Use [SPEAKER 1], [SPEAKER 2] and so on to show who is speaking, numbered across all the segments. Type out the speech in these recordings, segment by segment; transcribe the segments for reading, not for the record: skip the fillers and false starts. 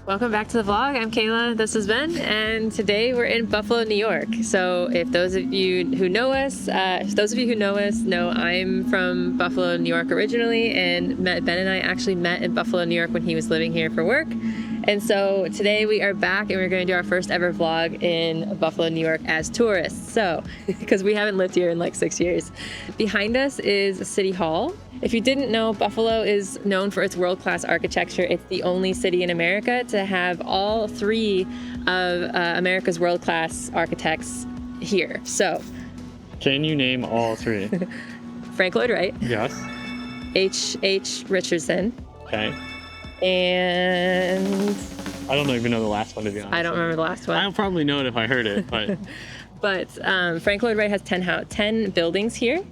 [SPEAKER 1] Welcome back to the vlog. I'm Kayla, this is Ben, and today we're in Buffalo, New York. So if those of you who know us, know I'm from Buffalo, New York originally, and Ben and I actually met in Buffalo, New York when he was living here for work. And so today we are back and we're going to do our first ever vlog in Buffalo, New York as tourists. So, because we haven't lived here in like 6 years. Behind us is City Hall. If you didn't know, Buffalo is known for its world-class architecture. It's the only city in America to have all three of America's world-class architects here. So,
[SPEAKER 2] can you name all three?
[SPEAKER 1] Frank Lloyd Wright.
[SPEAKER 2] Yes.
[SPEAKER 1] H. Richardson.
[SPEAKER 2] Okay.
[SPEAKER 1] And
[SPEAKER 2] I don't even know the last one, to be honest.
[SPEAKER 1] I don't remember the last one.
[SPEAKER 2] I'll probably know it if I heard it, but
[SPEAKER 1] but Frank Lloyd Wright has 10 buildings here.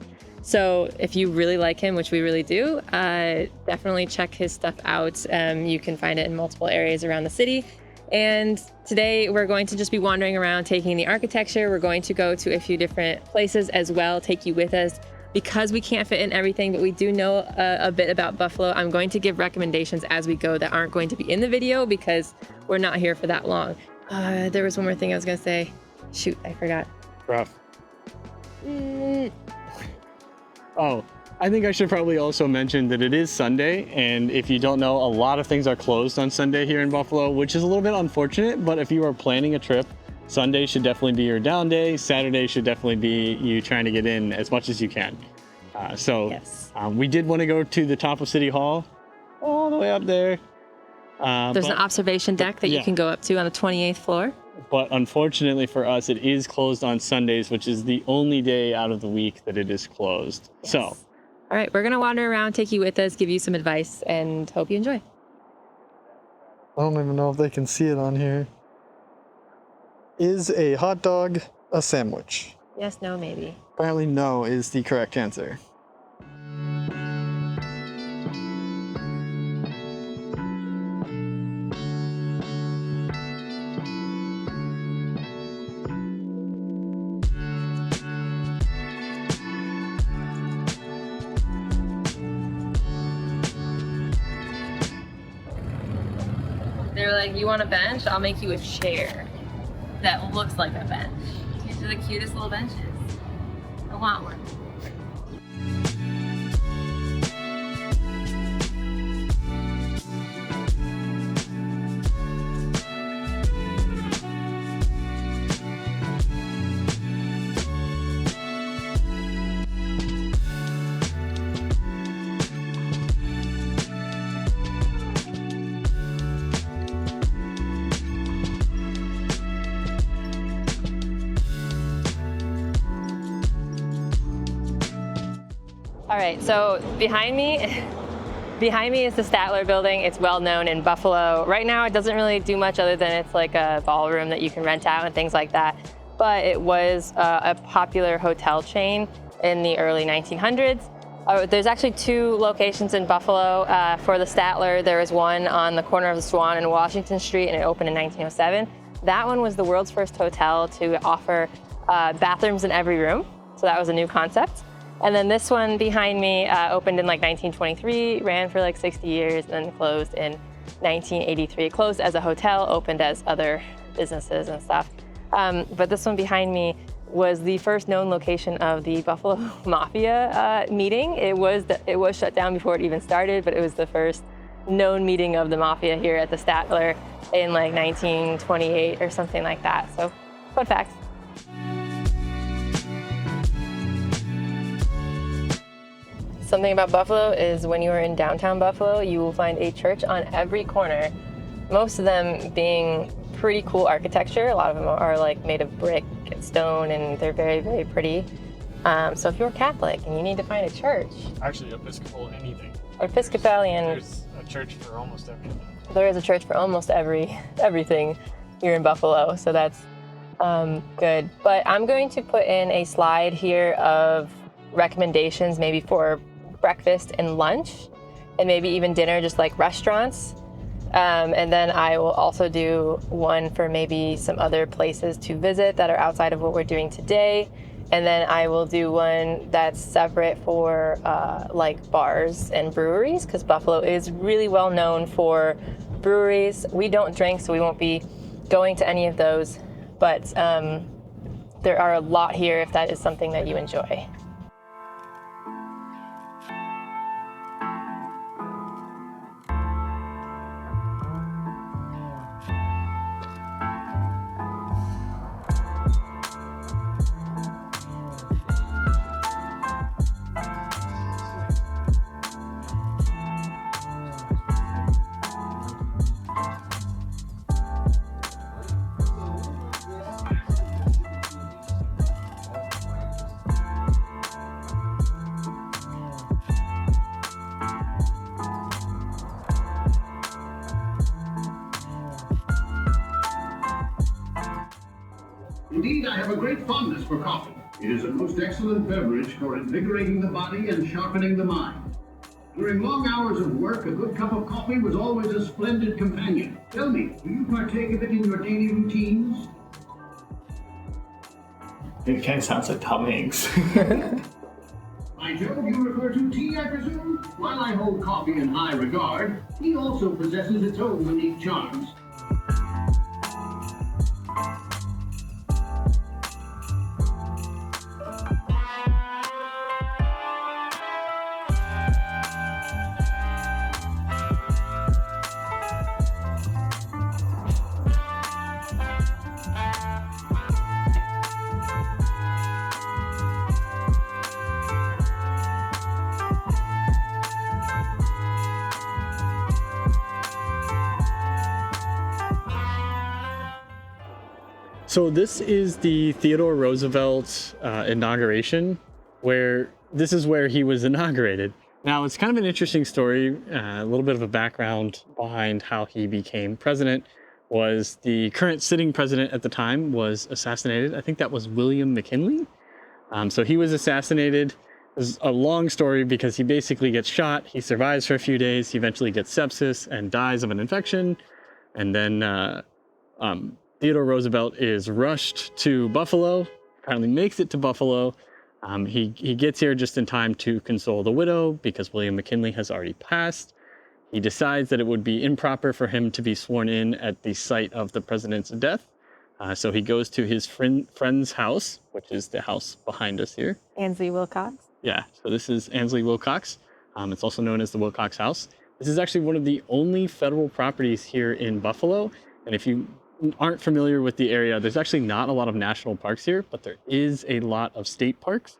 [SPEAKER 1] So if you really like him, which we really do, definitely check his stuff out. You can find it in multiple areas around the city. And today we're going to just be wandering around, taking the architecture. We're going to go to a few different places as well, take you with us. Because we can't fit in everything, but we do know a bit about Buffalo, I'm going to give recommendations as we go that aren't going to be in the video because we're not here for that long. There was one more thing I was gonna say. Shoot, I forgot.
[SPEAKER 2] Rough. Oh, I think I should probably also mention that it is Sunday, and if you don't know, a lot of things are closed on Sunday here in Buffalo, which is a little bit unfortunate, but if you are planning a trip, Sunday should definitely be your down day. Saturday should definitely be you trying to get in as much as you can.
[SPEAKER 1] Yes.
[SPEAKER 2] We did want to go to the top of City Hall, all the way up there.
[SPEAKER 1] There's an observation deck that you can go up to on the 28th floor.
[SPEAKER 2] But unfortunately for us, it is closed on Sundays, which is the only day out of the week that it is closed.
[SPEAKER 1] Yes.
[SPEAKER 2] So,
[SPEAKER 1] all right, we're going to wander around, take you with us, give you some advice, and hope you enjoy.
[SPEAKER 3] I don't even know if they can see it on here. Is a hot dog a sandwich?
[SPEAKER 1] Yes, no, maybe.
[SPEAKER 3] Apparently no is the correct answer.
[SPEAKER 1] They're like, you want a bench? I'll make you a chair that looks like a bench. These are the cutest little benches. I want one. All right, so behind me is the Statler building. It's well known in Buffalo. Right now it doesn't really do much other than it's like a ballroom that you can rent out and things like that. But it was a popular hotel chain in the early 1900s. There's actually two locations in Buffalo for the Statler. There was one on the corner of the Swan and Washington Street, and it opened in 1907. That one was the world's first hotel to offer bathrooms in every room. So that was a new concept. And then this one behind me opened in like 1923, ran for like 60 years, and then closed in 1983. It closed as a hotel, opened as other businesses and stuff. But this one behind me was the first known location of the Buffalo Mafia meeting. It was shut down before it even started, but it was the first known meeting of the Mafia here at the Statler in like 1928 or something like that. So, fun fact. Something about Buffalo is when you are in downtown Buffalo, you will find a church on every corner, most of them being pretty cool architecture. A lot of them are like made of brick and stone, and they're very, very pretty. So if you're Catholic and you need to find a church.
[SPEAKER 2] actually Episcopal anything.
[SPEAKER 1] Episcopalian.
[SPEAKER 2] There's a church for almost everything.
[SPEAKER 1] There is a church for almost everything here in Buffalo, so that's good. But I'm going to put in a slide here of recommendations maybe for breakfast and lunch, and maybe even dinner, just like restaurants And then I will also do one for maybe some other places to visit that are outside of what we're doing today. And then I will do one that's separate for like bars and breweries, because Buffalo is really well known for breweries. We don't drink, so we won't be going to any of those, but there are a lot here if that is something that you enjoy.
[SPEAKER 4] Indeed, I have a great fondness for coffee. It is a most excellent beverage for invigorating the body and sharpening the mind. During long hours of work, a good cup of coffee was always a splendid companion. Tell me, do you partake of it in your daily routines?
[SPEAKER 5] It kind of sounds like Tom Hanks.
[SPEAKER 4] By Jove, you refer to tea, I presume? While I hold coffee in high regard, tea also possesses its own unique charms.
[SPEAKER 2] So this is the Theodore Roosevelt inauguration, where this is where he was inaugurated. Now, it's kind of an interesting story. A little bit of a background behind how he became president was the current sitting president at the time was assassinated. I think that was William McKinley. So he was assassinated. It's a long story because he basically gets shot. He survives for a few days. He eventually gets sepsis and dies of an infection. And then Theodore Roosevelt is rushed to Buffalo, apparently makes it to Buffalo. He gets here just in time to console the widow because William McKinley has already passed. He decides that it would be improper for him to be sworn in at the site of the president's death. So he goes to his friend's house, which is the house behind us here.
[SPEAKER 1] Ansley Wilcox.
[SPEAKER 2] Yeah, so this is Ansley Wilcox. It's also known as the Wilcox House. This is actually one of the only federal properties here in Buffalo. And if you aren't familiar with the area, there's actually not a lot of national parks here, but there is a lot of state parks.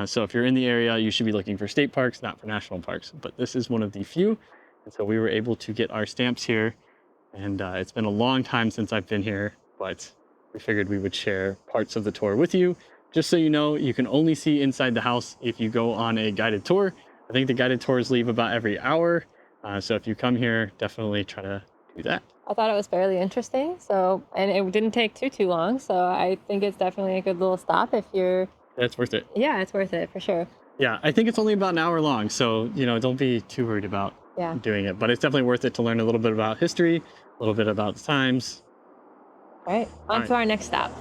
[SPEAKER 2] So if you're in the area, you should be looking for state parks, not for national parks. But this is one of the few. And so we were able to get our stamps here. And it's been a long time since I've been here, but we figured we would share parts of the tour with you. Just so you know, you can only see inside the house if you go on a guided tour. I think the guided tours leave about every hour. So if you come here, definitely try to do that.
[SPEAKER 1] I thought it was fairly interesting, and it didn't take too long, so I think it's definitely a good little stop if you're...
[SPEAKER 2] That's worth it.
[SPEAKER 1] Yeah, it's worth it, for sure.
[SPEAKER 2] Yeah, I think it's only about an hour long, so, don't be too worried about doing it. But it's definitely worth it to learn a little bit about history, a little bit about the times.
[SPEAKER 1] All right, on to our next stop.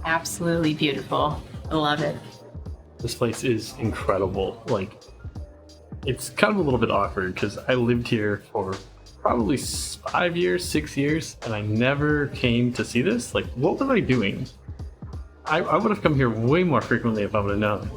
[SPEAKER 1] Absolutely beautiful. I love it.
[SPEAKER 5] This place is incredible. Like, it's kind of a little bit awkward because I lived here for probably 5 years, 6 years, and I never came to see this. Like, what was I doing? I would have come here way more frequently if I would have known.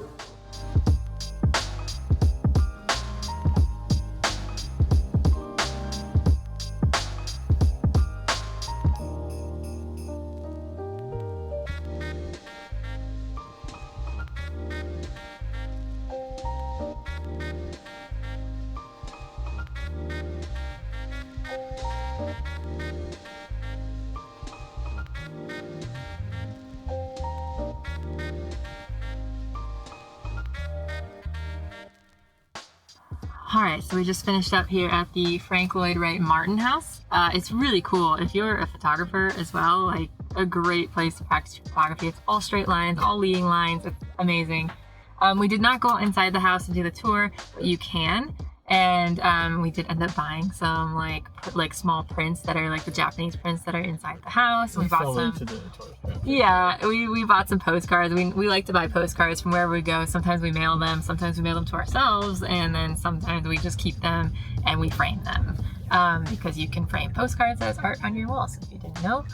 [SPEAKER 1] All right, so we just finished up here at the Frank Lloyd Wright Martin House. It's really cool. If you're a photographer as well, like a great place to practice your photography. It's all straight lines, all leading lines. It's amazing. We did not go inside the house and do the tour, but you can. And we did end up buying some like small prints that are like the Japanese prints that are inside the house. We bought some. Yeah, we bought some postcards. We like to buy postcards from wherever we go. Sometimes we mail them. Sometimes we mail them to ourselves, and then sometimes we just keep them and we frame them because you can frame postcards as art on your walls. If you didn't know,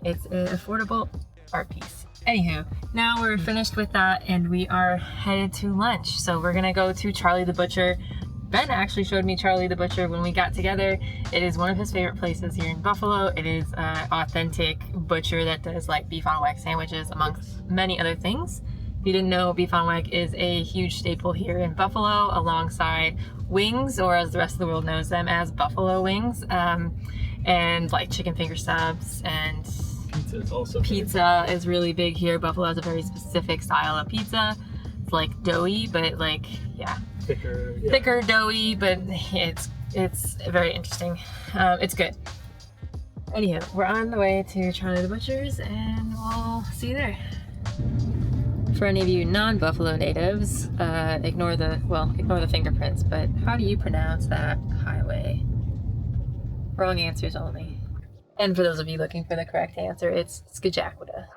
[SPEAKER 1] it's an affordable art piece. Anywho, now we're finished with that and we are headed to lunch. So we're gonna go to Charlie the Butcher. Ben actually showed me Charlie the Butcher when we got together. It is one of his favorite places here in Buffalo. It is an authentic butcher that does like beef on weck sandwiches amongst many other things. If you didn't know, beef on weck is a huge staple here in Buffalo alongside wings, or as the rest of the world knows them as buffalo wings, and like chicken finger subs, and
[SPEAKER 5] Pizza is also
[SPEAKER 1] pizza is really big here. Buffalo has a very specific style of pizza. It's like doughy, but like, yeah. Thicker, doughy, but it's very interesting. It's good. Anyhow, we're on the way to Charlie the Butcher's and we'll see you there. For any of you non-Buffalo natives, ignore the fingerprints, but how do you pronounce that highway? Wrong answers only. And for those of you looking for the correct answer, it's Skajakwada.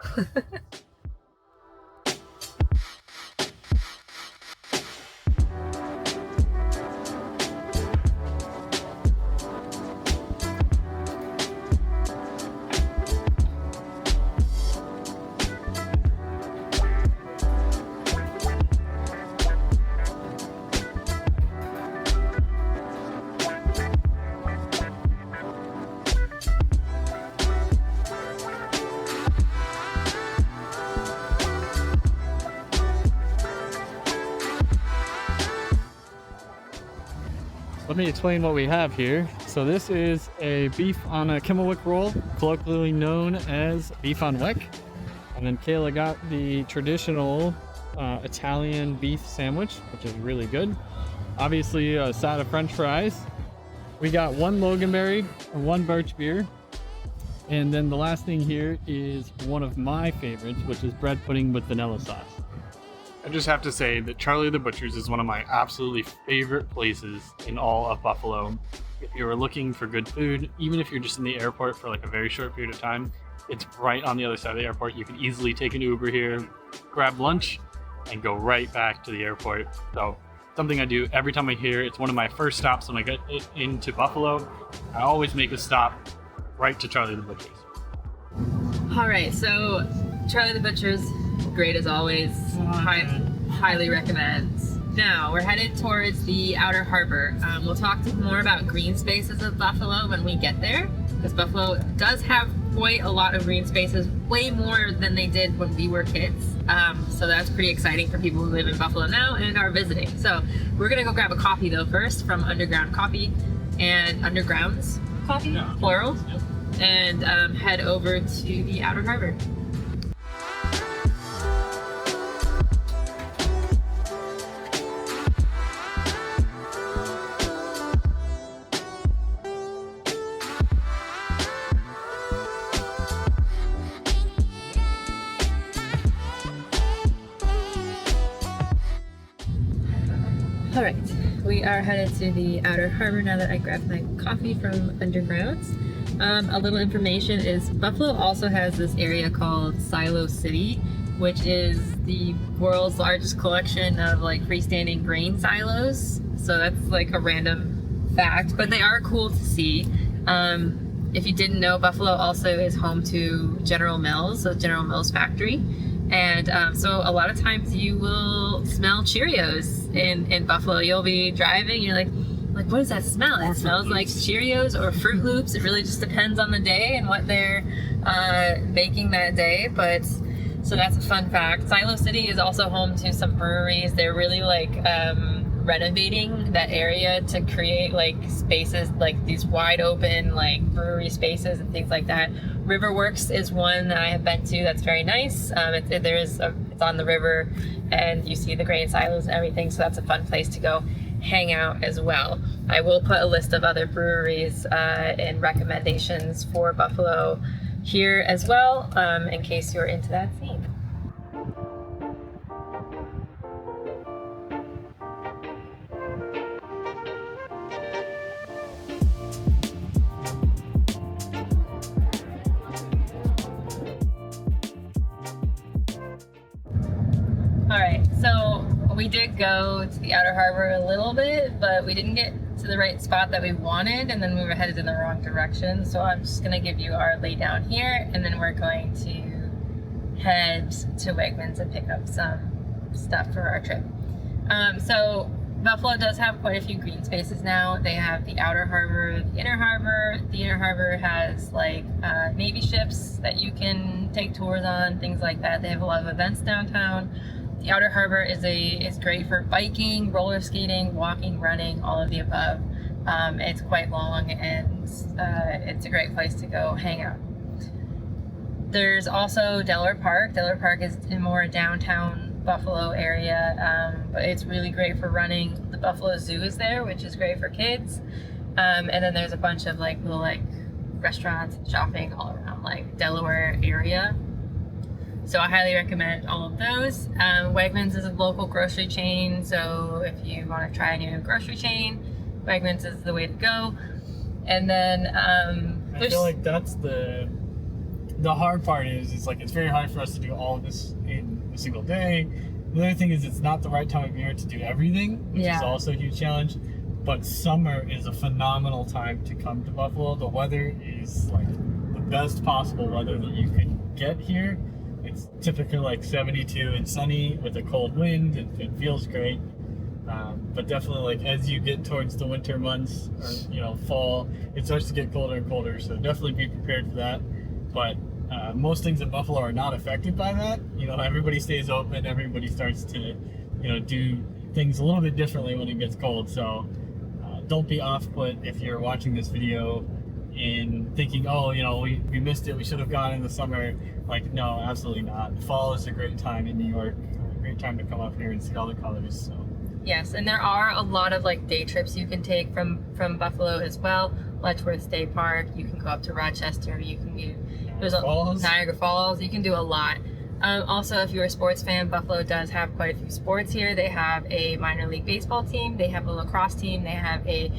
[SPEAKER 2] Let me explain what we have here. So this is a beef on a Kimmelwick roll, colloquially known as beef on weck. And then Kayla got the traditional Italian beef sandwich, which is really good. Obviously a side of French fries. We got one Loganberry and one birch beer. And then the last thing here is one of my favorites, which is bread pudding with vanilla sauce.
[SPEAKER 5] I just have to say that Charlie the Butcher's is one of my absolutely favorite places in all of Buffalo. If you are looking for good food, even if you're just in the airport for like a very short period of time, it's right on the other side of the airport. You can easily take an Uber here, grab lunch, and go right back to the airport. So something I do every time I hear. It's one of my first stops when I get into Buffalo. I always make a stop right to Charlie the Butcher's.
[SPEAKER 1] All right, so Charlie the Butcher's, great as always. Highly recommend. Now we're headed towards the Outer Harbor. We'll talk more about green spaces of Buffalo when we get there, because Buffalo does have quite a lot of green spaces, way more than they did when we were kids. So that's pretty exciting for people who live in Buffalo now and are visiting. So we're gonna go grab a coffee though first from Underground Coffee and Undergrounds Coffee, yeah, plural, yep. And head over to the Outer Harbor. All right, we are headed to the Outer Harbor now that I grabbed my coffee from Undergrounds. A little information is Buffalo also has this area called Silo City, which is the world's largest collection of like freestanding grain silos. So that's like a random fact, but they are cool to see. If you didn't know, Buffalo also is home to General Mills, so General Mills factory. And so a lot of times you will smell Cheerios in Buffalo. You'll be driving, you're like, what does that smell? It smells like Cheerios or Fruit Loops. It really just depends on the day and what they're making that day. But so that's a fun fact. Silo City is also home to some breweries. They're really like renovating that area to create like spaces, like these wide open like brewery spaces and things like that. Riverworks is one that I have been to that's very nice. It's on the river and you see the grain silos and everything, so that's a fun place to go hang out as well. I will put a list of other breweries and recommendations for Buffalo here as well, in case you're into that scene. All right, so we did go to the Outer Harbor a little bit, but we didn't get to the right spot that we wanted, and then we were headed in the wrong direction. So I'm just gonna give you our lay down here, and then we're going to head to Wegmans and pick up some stuff for our trip. So Buffalo does have quite a few green spaces now. They have the Outer Harbor, the Inner Harbor. The Inner Harbor has like Navy ships that you can take tours on, things like that. They have a lot of events downtown. The Outer Harbor is great for biking, roller skating, walking, running, all of the above. It's quite long, and it's a great place to go hang out. There's also Delaware Park. Delaware Park is in more downtown Buffalo area, but it's really great for running. The Buffalo Zoo is there, which is great for kids. And then there's a bunch of like little like restaurants and shopping all around like Delaware area. So I highly recommend all of those. Wegmans is a local grocery chain, so if you want to try a new grocery chain, Wegmans is the way to go. And then
[SPEAKER 6] I feel like that's the hard part is like it's very hard for us to do all of this in a single day. The other thing is it's not the right time of year to do everything, which is also a huge challenge. But summer is a phenomenal time to come to Buffalo. The weather is like the best possible weather that you can get here. It's typically like 72 and sunny with a cold wind. It feels great. But definitely like as you get towards the winter months or fall, it starts to get colder and colder. So definitely be prepared for that. But most things in Buffalo are not affected by that. Everybody stays open. Everybody starts to do things a little bit differently when it gets cold. So don't be off-put if you're watching this video in thinking, oh, we missed it, we should have gone in the summer. Like, no, absolutely not. Fall is a great time in New York, a great time to come up here and see all the colors. So
[SPEAKER 1] yes, and there are a lot of like day trips you can take from Buffalo as well. Letchworth State Park, you can go up to Rochester, you can do Niagara Falls, you can do a lot. Also, if you're a sports fan, Buffalo does have quite a few sports here. They have a minor league baseball team, they have a lacrosse team, they have a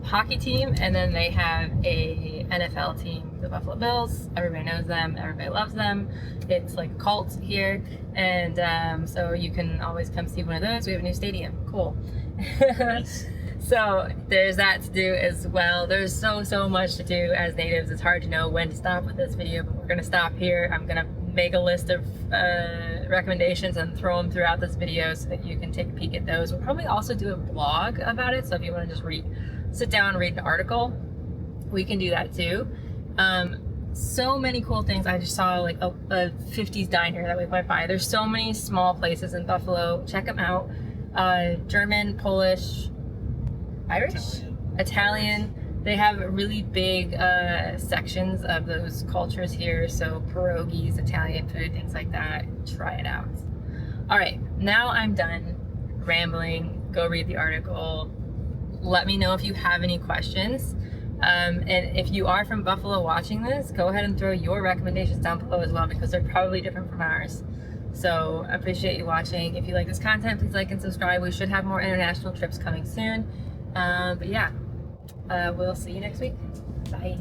[SPEAKER 1] hockey team, and then they have a NFL team, the Buffalo Bills. Everybody knows them, everybody loves them. It's like a cult here, and so you can always come see one of those. We have a new stadium, cool.
[SPEAKER 6] yes.
[SPEAKER 1] So there's that to do as well. There's so much to do as natives. It's hard to know when to stop with this video, but we're gonna stop here. I'm gonna make a list of recommendations and throw them throughout this video so that you can take a peek at those. We'll probably also do a blog about it, so if you want to just sit down and read an article, we can do that too. So many cool things. I just saw like a 50s diner that we went by. There's so many small places in Buffalo. Check them out. German, Polish, Irish, Italian. They have really big sections of those cultures here, so pierogies, Italian food, things like that. Try it out. All right, now I'm done rambling. Go read the article. Let me know if you have any questions. And if you are from Buffalo watching this, go ahead and throw your recommendations down below as well, because they're probably different from ours. So I appreciate you watching. If you like this content, please like and subscribe. We should have more international trips coming soon. But yeah. We'll see you next week. Bye.